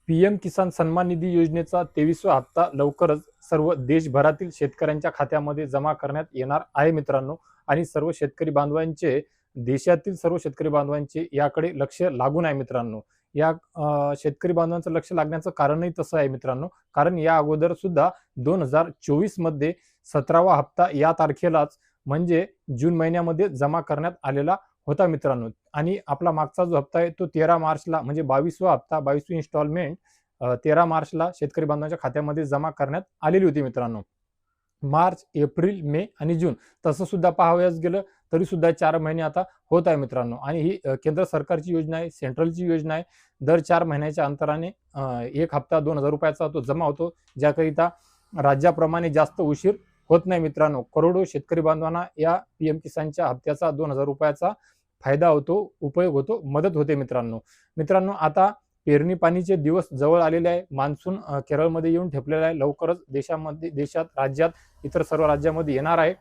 PM किसान सन्मान निधी योजनेचा 23वा हप्ता लवकरच सर्व देशभरातील शेतकऱ्यांच्या खात्यामध्ये जमा करण्यात येणार आहे मित्रांनो. आणि सर्व शेतकरी बांधवांचे देशातील सर्व शेतकरी बांधवांचे याकडे लक्ष लागून आहे मित्रांनो. या शेतकरी बांधवांचं लक्ष लागण्याचं कारणही तसं आहे मित्रांनो, कारण या अगोदर सुद्धा 2024 मध्ये 17वा हप्ता या तारखेलाच म्हणजे जून महिन्यामध्ये जमा करण्यात आलेला होता मित्रांनो. आणि आपला मागचा जो हप्ता आहे तो 13 मार्चला म्हणजे 22वा हप्ता 22वी इन्स्टॉलमेंट 13 मार्चला शेतकरी बांधवांच्या खात्यामध्ये जमा करण्यात आलेली होती मित्रांनो. मार्च, एप्रिल, मे आणि जून तसं सुद्धा पाहावयास गेलं तरी सुद्धा 4 महिने आता होत आहे मित्रांनो. आणि ही केंद्र सरकारची योजना आहे, सेंट्रलची योजना आहे. दर 4 महिन्याच्या अंतराने एक हप्ता 2,000 रुपयाचा तो जमा होतो, ज्याकरिता राज्याप्रमाणे जास्त उशीर होत नाही मित्रांनो. करोडो शेतकरी बांधवांना या पीएम किसानच्या हप्त्याचा 2,000 रुपयाचा फायदा होतो, उपयोग होतो, मदत होते मित्रांनो. मित्रांनो, आता पेरणी पाणीचे दिवस जवळ आलेले आहे. मान्सून केरळमध्ये येऊन ठेपलेला आहे. लवकरच देशात, राज्यात, इतर सर्व राज्यामध्ये येणार आहे.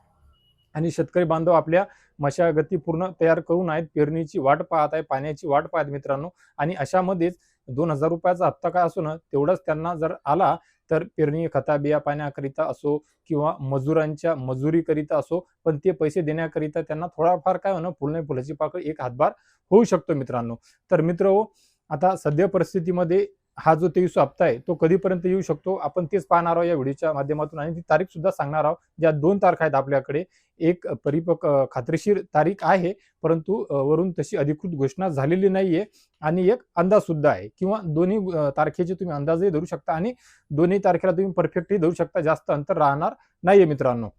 आणि शेतकरी बांधव आपल्या मशागती पूर्ण तयार करून आहेत, पेरणीची वाट पाहत आहे, पाण्याची वाट पाहत मित्रांनो. आणि अशामध्येच 2,000 रुपयाचा हप्ता काय असो ना, तेवढाच त्यांना जर आला तर पेरणी, खता, बिया पाण्याकरिता असो किंवा मजुरांच्या मजुरीकरिता असो, पण ते पैसे देण्याकरिता त्यांना थोडाफार काय होणं, फुल नाही फुलाची पाकळी एक हातभार होऊ शकतो मित्रांनो. तर मित्र, आता सध्या परिस्थितीमध्ये हा जो 23वा हप्ता आहे तो कधीपर्यंत येऊ शकतो आपण तेच पाहणार आहोत या व्हिडिओच्या माध्यमातून. आणि ती तारीख सुद्धा सांगणार आहोत. ज्या 2 तारखा आहेत आपल्याकडे, एक परिपक्व खात्रीशीर तारीख आहे, परंतु वरून तशी अधिकृत घोषणा झालेली नाहीये. आणि एक अंदाज सुद्धा आहे, किंवा दोन्ही तारखेचे तुम्ही अंदाजही धरू शकता आणि दोन्ही तारखेला तुम्ही परफेक्टही धरू शकता. जास्त अंतर राहणार नाहीये मित्रांनो.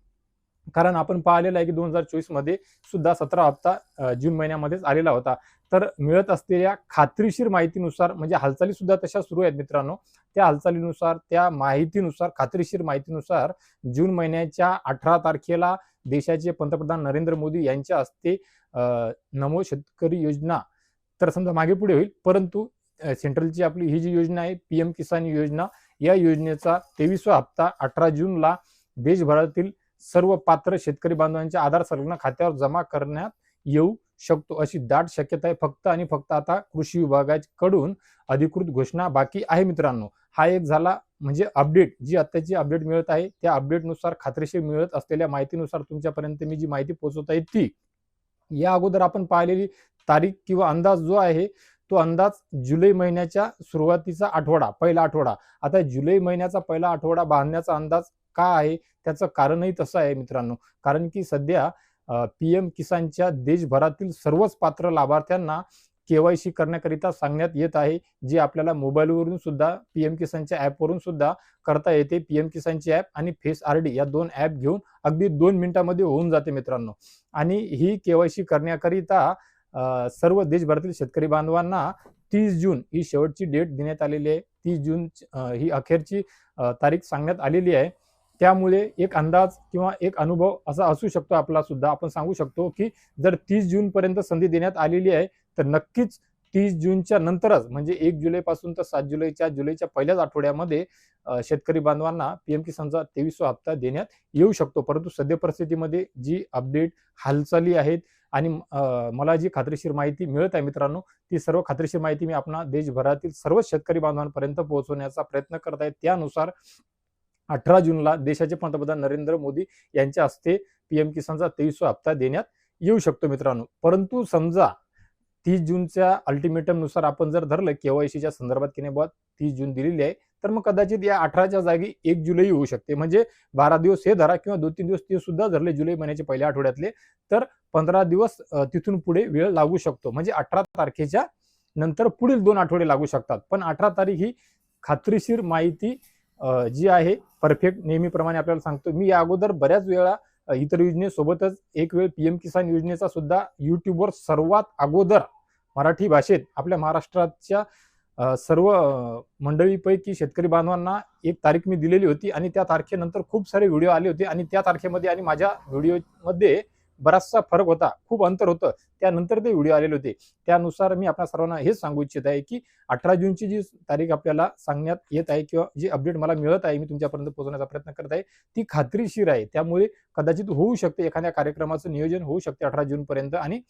कारण आपण पाहिलेलं आहे की 2024 मध्ये सुद्धा 17 हप्ता जून महिन्यामध्येच आलेला होता. तर मिळत असलेल्या खात्रीशीर माहितीनुसार, म्हणजे हालचाली सुद्धा तशा सुरू आहेत मित्रांनो, त्या हालचालीनुसार, त्या माहितीनुसार, खात्रीशीर माहितीनुसार जून महिन्याच्या 18 तारखेला देशाचे पंतप्रधान नरेंद्र मोदी यांच्या हस्ते नमो शेतकरी योजना तर समजा मागे पुढे होईल, परंतु सेंट्रलची आपली ही जी योजना आहे पीएम किसान योजना, या योजनेचा 23वा हप्ता 18 जूनला देशभरातील सर्व पात्र शेतकरी बांधवांच्या आधार संलग्न खात्यावर जमा करण्यात येऊ शकतो, अशी दाट शक्यता आहे. फक्त आणि फक्त आता कृषी विभागाकडून अधिकृत घोषणा बाकी आहे मित्रांनो. हा एक झाला म्हणजे अपडेट, जी आताची अपडेट मिळत आहे त्या अपडेटनुसार, खात्रीशीर मिळत असलेल्या माहितीनुसार तुमच्यापर्यंत मी जी माहिती पोहोचवत आहे ती. या अगोदर आपण पाहिलेली तारीख किंवा अंदाज जो आहे तो अंदाज जुलै महिन्याच्या सुरुवातीचा आठवडा, पहिला आठवडा. आता जुलै महिन्याचा पहिला आठवडा बांधण्याचा अंदाज का आहे, त्याचं कारणही तसं आहे मित्रांनो. कारण की सध्या पीएम किसानच्या देशभरातील सर्वच पात्र लाभार्थ्यांना केवायसी करण्याकरिता सांगण्यात येत आहे, जे आपल्याला मोबाईलवरून सुद्धा पीएम किसानच्या ॲपवरून सुद्धा करता येते. पीएम किसानची ॲप आणि फेस आरडी या 2 ॲप घेऊन अगदी 2 मिनिटांमध्ये होऊन जाते मित्रांनो. आणि ही केवायसी करण्याकरिता सर्व देशभरातील शेतकरी बांधवांना 30 जून ही शेवटची डेट देण्यात आलेली आहे. 30 जून ही अखेरची तारीख सांगण्यात आलेली आहे. त्यामुळे एक अंदाज किंवा एक अनुभव असा असू शकतो आपला सुद्धा. आपण सांगू शकतो की जर 30 जून पर्यंत संधी देण्यात आलेली आहे तर नक्कीच 30 जूनच्या नंतरच म्हणजे 1 जुलैपासून तर 7 जुलैच्या पहिल्याच आठवड्यामध्ये शेतकरी बांधवांना पीएम किसानचा 23वा हप्ता देण्यात येऊ शकतो. परंतु सध्या परिस्थितीमध्ये जी अपडेट हालचाली आहेत आणि मला जी खात्रीशीर माहिती मिळत आहे मित्रांनो, ती सर्व खात्रीशीर माहिती मी आपणा देशभरातील सर्व शेतकरी बांधवांपर्यंत पोहोचवण्याचा प्रयत्न करत आहे. त्यानुसार 18 जूनला देशाचे पंतप्रधान नरेंद्र मोदी यांच्या हस्ते पीएम किसानचा 23वा हप्ता देण्यात येऊ शकतो मित्रांनो. परंतु समजा 30 जूनच्या अल्टिमेटमनुसार आपण जर धरलं केवायसीच्या संदर्भात की नाही बुवा 30 जून दिलेली आहे, तर मग कदाचित या 18च्या जागी 1 जुलै होऊ शकते. म्हणजे 12 दिवस हे धरा किंवा 2-3 दिवस ते सुद्धा धरले जुलै महिन्याचे पहिल्या आठवड्यातले, तर 15 दिवस तिथून पुढे वेळ लागू शकतो. म्हणजे 18 तारखेच्या नंतर पुढील 2 आठवडे लागू शकतात. पण 18 तारीख ही खात्रीशीर माहिती जी आहे परफेक्ट नेहमीप्रमाणे आपल्याला सांगतो. मी या अगोदर बऱ्याच वेळा इतर योजनेसोबतच एक वेळ पीएम किसान योजनेचा सुद्धा युट्यूबवर सर्वात अगोदर मराठी भाषेत आपल्या महाराष्ट्राच्या सर्व मंडळीपैकी शेतकरी बांधवांना एक तारीख मी दिलेली होती आणि त्या तारखेनंतर खूप सारे व्हिडिओ आले होते आणि त्या तारखेमध्ये आणि माझ्या व्हिडिओमध्ये बराचसा फरक होता, खूप अंतर होतं. त्यानंतर ते व्हिडिओ आलेले होते. त्यानुसार मी आपल्या सर्वांना हेच सांगू इच्छित आहे की 18 जूनची जी तारीख आपल्याला सांगण्यात येत आहे किंवा जी अपडेट मला मिळत आहे, मी तुमच्यापर्यंत पोहोचवण्याचा प्रयत्न करत आहे, ती खात्रीशीर आहे. त्यामुळे कदाचित होऊ शकते, एखाद्या कार्यक्रमाचं नियोजन होऊ शकते 18 जून पर्यंत. आणि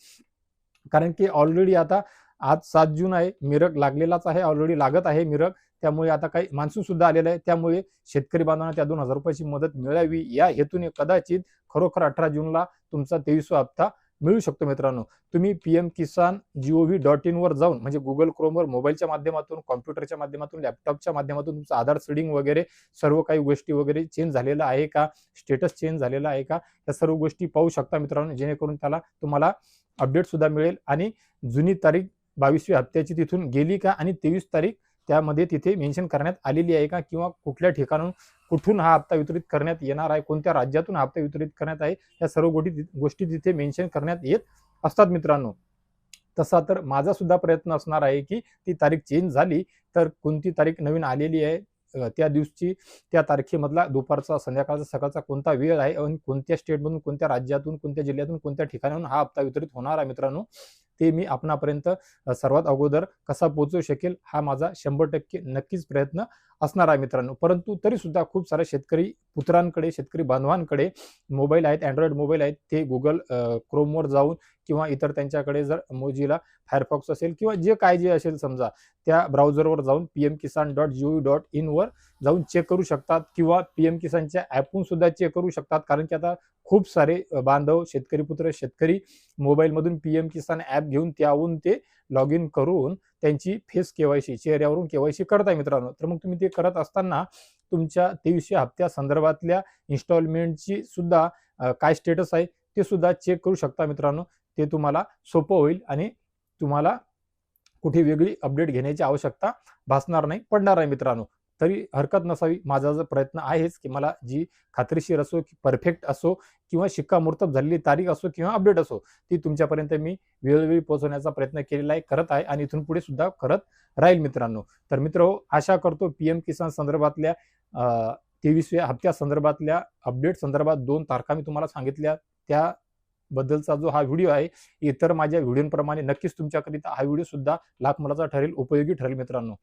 कारण की ऑलरेडी आता आज 7 जून आहे, मिरग लागलेलाच आहे, ऑलरेडी लागत आहे मिरग. त्यामुळे आता काही मान्सून सुद्धा आलेलं आहे, त्यामुळे शेतकरी बांधवांना त्या 2,000 रुपयाची मदत मिळावी या हेतूने कदाचित खरोखर 18 जूनला तुमचा 23वा हप्ता मिळू शकतो मित्रांनो. तुम्ही pmkisan.gov.in वर जाऊन म्हणजे गुगल क्रोमवर मोबाईलच्या माध्यमातून, कॉम्प्युटरच्या माध्यमातून, लॅपटॉपच्या माध्यमातून तुमचं आधार सीडिंग वगैरे सर्व काही गोष्टी वगैरे चेंज झालेला आहे का, स्टेटस चेंज झालेला आहे का, या सर्व गोष्टी पाहू शकता मित्रांनो, जेणेकरून तुम्हाला अपडेट सुद्धा मिळेल आणि जुनी तारीख 22वी हप्त्याची तिथून गेली का आणि 23 तारीख त्यामध्ये तिथे मेन्शन करण्यात आलेली आहे का, किंवा कुठल्या ठिकाणून कुठून हा हप्ता वितरित करण्यात येणार आहे, कोणत्या राज्यातून हा हप्ता वितरित करण्यात आहे, या सर्व गोष्टी तिथे मेन्शन करण्यात येत असतात मित्रांनो. तसा तर माझा सुद्धा प्रयत्न असणार आहे की ती तारीख चेंज झाली तर कोणती तारीख नवीन आलेली आहे, त्या दिवशी त्या तारखेमधला दुपारचा, संध्याकाळचा, सकाळचा कोणता वेळ आहे आणि कोणत्या स्टेटमधून, कोणत्या राज्यातून, कोणत्या जिल्ह्यातून, कोणत्या ठिकाणाहून हा हप्ता वितरित होणार आहे मित्रांनो, ते मी आपणापर्यंत सर्वात अगोदर कसा पोहोचवू शकेल हा माझा 100% नक्कीच प्रयत्न असणार आहे मित्रांनो. परंतु तरी सुद्धा खूप सारे शेतकरी पुत्रांकडे, शेतकरी बांधवांकडे मोबाईल आहेत, अँड्रॉइड मोबाईल आहेत, ते गुगल क्रोमवर जाऊन किंवा इतर त्यांच्याकडे जर मोजिला फायरफॉक्स असेल किंवा जे असेल समजा, त्या ब्राउझरवर जाऊन pmkisan.gov.in वर जाऊन चेक करू शकतात किंवा पीएम किसानच्या ॲपहून सुद्धा चेक करू शकतात. कारण की आता खूप सारे बांधव, शेतकरी पुत्र, शेतकरी मोबाईलमधून पीएम किसान ॲप घेऊन त्याहून ते लॉग इन करून त्यांची फेस केवायसी, चेहऱ्यावरून केवायसी करताय मित्रांनो. तर मग तुम्ही ते करत असताना तुमच्या 23व्या हप्त्या संदर्भातल्या इन्स्टॉलमेंटची सुद्धा काय स्टेटस आहे ते सुद्धा चेक करू शकता मित्रांनो. ते तुम्हाला सोपं होईल आणि तुम्हाला कुठे वेगळी अपडेट घेण्याची आवश्यकता भासणार नाही, पडणार आहे मित्रांनो. तरी हरकत नसावी, माझा जो प्रयत्न आहेच की मला जी खात्रीशीर असो, की परफेक्ट असो किंवा शिक्कामोर्तब झालेली तारीख असो किंवा अपडेट असो, ती तुमच्यापर्यंत मी वेळोवेळी पोहोचवण्याचा प्रयत्न केलेला आहे, करत आहे आणि इथून पुढे सुद्धा करत राहील मित्रांनो. तर मित्रहो, आशा करतो पीएम किसान संदर्भातल्या 23व्या हप्त्या संदर्भातल्या अपडेट संदर्भात 2 तारखा मी तुम्हाला सांगितल्या, त्या बद्दलचा जो हा व्हिडिओ आहे, इतर माझ्या व्हिडिओप्रमाणे नक्कीच तुमच्याकरिता हा व्हिडिओ सुद्धा लाखमोलाचा ठरेल, उपयोगी ठरेल मित्रांनो.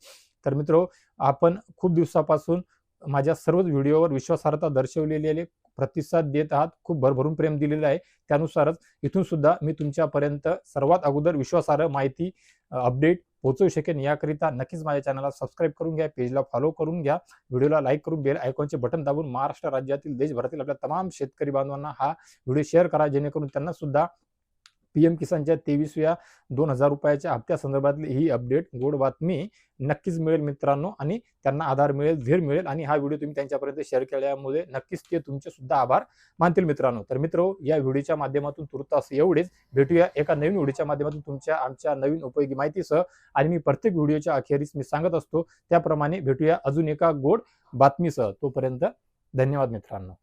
तर मित्रो, आपण खूप दिवसापासून माझ्या सर्वच व्हिडिओवर विश्वासार्हता दर्शवलेली आहे, प्रतिसाद देत आहात, खूप भरभरून प्रेम दिलेलं आहे. त्यानुसारच इथून सुद्धा मी तुमच्यापर्यंत सर्वात अगोदर विश्वासार्ह माहिती, अपडेट पोहोचवू शकेन, याकरिता नक्कीच माझ्या चॅनलला सबस्क्राईब करून घ्या, पेजला फॉलो करून घ्या, व्हिडिओला लाईक करून बेल आयकॉनचे बटन दाबून महाराष्ट्र राज्यातील, देशभरातील आपल्या तमाम शेतकरी बांधवांना हा व्हिडिओ शेअर करा, जेणेकरून त्यांना सुद्धा पीएम किसानच्या 23व्या 2,000 रुपयाच्या हप्त्या संदर्भातली ही अपडेट, गोड बातमी नक्कीच मिळेल मित्रांनो आणि त्यांना आधार मिळेल, धीर मिळेल आणि हा व्हिडिओ तुम्ही त्यांच्यापर्यंत शेअर केल्यामुळे नक्कीच ते तुमचे सुद्धा आभार मानतील मित्रांनो. तर मित्रो, या व्हिडिओच्या माध्यमातून तुर्तास एवढेच. भेटूया एका नवीन व्हिडिओच्या माध्यमातून आमच्या नवीन उपयोगी माहितीसह. आणि मी प्रत्येक व्हिडिओच्या अखेरीस मी सांगत असतो त्याप्रमाणे भेटूया अजून एका गोड बातमीसह. तोपर्यंत धन्यवाद मित्रांनो.